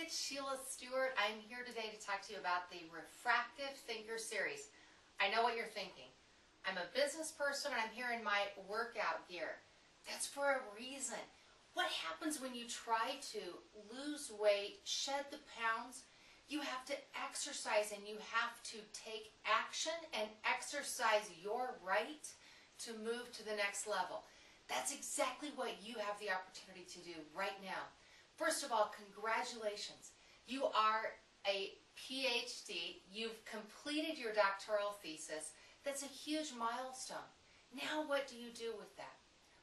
it's Sheila Stewart. I'm here today to talk to you about the Refractive Thinker series. I know what you're thinking. I'm a business person and I'm here in my workout gear. That's for a reason. What happens when you try to lose weight, shed the pounds? You have to exercise and you have to take action and exercise your right to move to the next level. That's exactly what you have the opportunity to do right now. First of all, congratulations. You are a PhD. You've completed your doctoral thesis. That's a huge milestone. Now what do you do with that?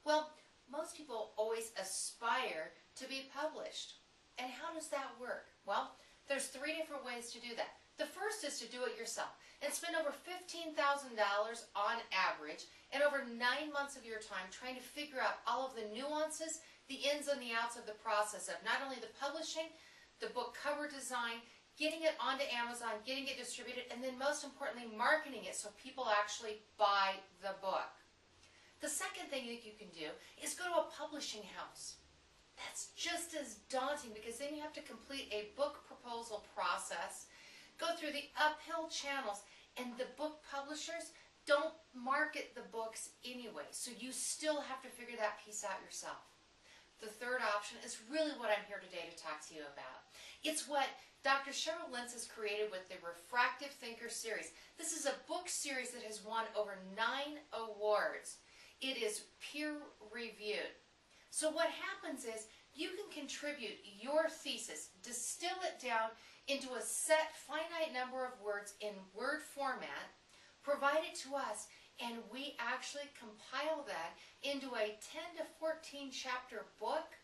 Well, most people always aspire to be published. And how does that work? Well, there's 3 different ways to do that. The first is to do it yourself and spend over $15,000 on average and over 9 months of your time trying to figure out all of the nuances, the ins and the outs of the process of not only the publishing, the book cover design, getting it onto Amazon, getting it distributed, and then most importantly, marketing it so people actually buy the book. The second thing that you can do is go to a publishing house. That's just as daunting because then you have to complete a book proposal process, go through the uphill channels, and the book publishers don't market the books anyway, so you still have to figure that piece out yourself. The third option is really what I'm here today to talk to you about. It's what Dr. Cheryl Lentz has created with the Refractive Thinker series. This is a book series that has won over 9 awards. It is peer-reviewed. So what happens is you can contribute your thesis, distill it down into a set finite number of words in Word format, provide it to us, and we actually compile that into a 10 to 14 chapter book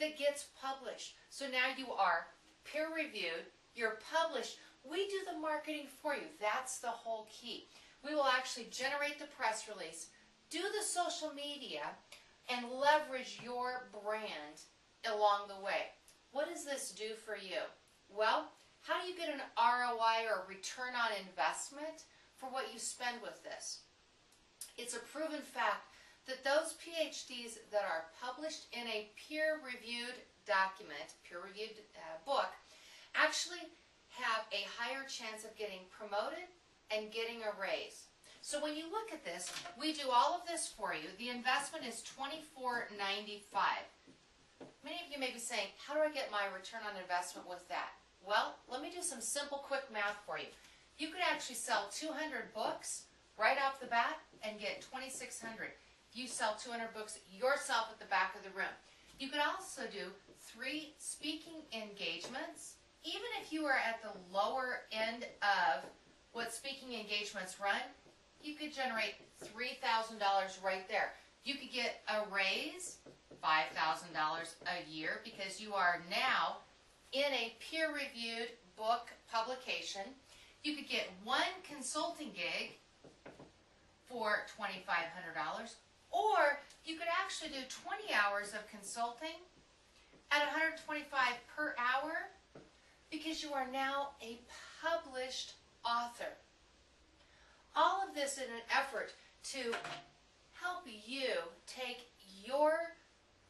that gets published. So now you are peer-reviewed, you're published, we do the marketing for you. That's the whole key. We will actually generate the press release, do the social media, and leverage your brand along the way. What does this do for you? Well, how do you get an ROI or return on investment for what you spend with this? It's a proven fact that those PhDs that are published in a peer-reviewed document, peer-reviewed book, actually have a higher chance of getting promoted and getting a raise. So when you look at this, we do all of this for you. The investment is $24.95. Many of you may be saying, how do I get my return on investment with that? Well, let me do some simple, quick math for you. You could actually sell 200 books right off the bat and get $2,600. If you sell 200 books yourself at the back of the room. You could also do 3 speaking engagements. Even if you are at the lower end of what speaking engagements run, you could generate $3,000 right there. You could get a raise, $5,000 a year, because you are now in a peer-reviewed book publication. You could get 1 consulting gig for $2,500, or you could actually do 20 hours of consulting at $125 per hour because you are now a published author. All of this in an effort to help you take your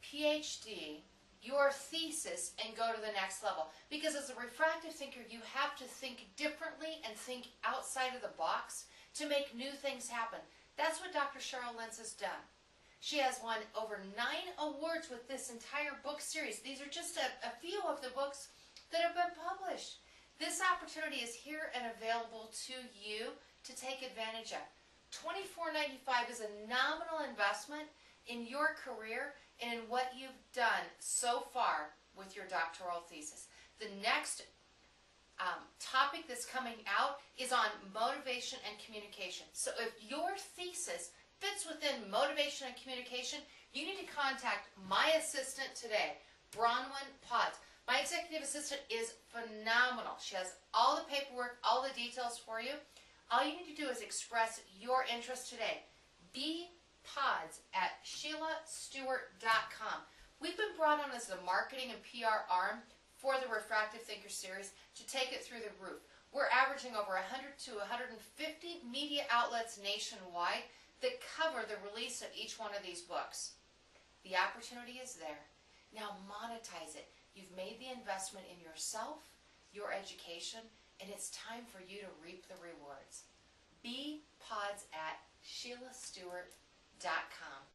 PhD, your thesis, and go to the next level. Because as a refractive thinker, you have to think differently and think outside of the box to make new things happen. That's what Dr. Cheryl Lentz has done. She has won over 9 awards with this entire book series. These are just a few of the books that have been published. This opportunity is here and available to you to take advantage of. $24.95 is a nominal investment in your career and in what you've done so far with your doctoral thesis. The next topic that's coming out is on motivation and communication. So if your thesis fits within motivation and communication, you need to contact my assistant today, Bronwyn Potts. My executive assistant is phenomenal. She has all the paperwork, all the details for you. All you need to do is express your interest today. bpods@SheilaStewart.com. We've been brought on as the marketing and PR arm for the Refractive Thinker series to take it through the roof. We're averaging over 100 to 150 media outlets nationwide that cover the release of each one of these books. The opportunity is there. Now monetize it. You've made the investment in yourself, your education, and it's time for you to reap the rewards. Be pods at SheilaStewart.com.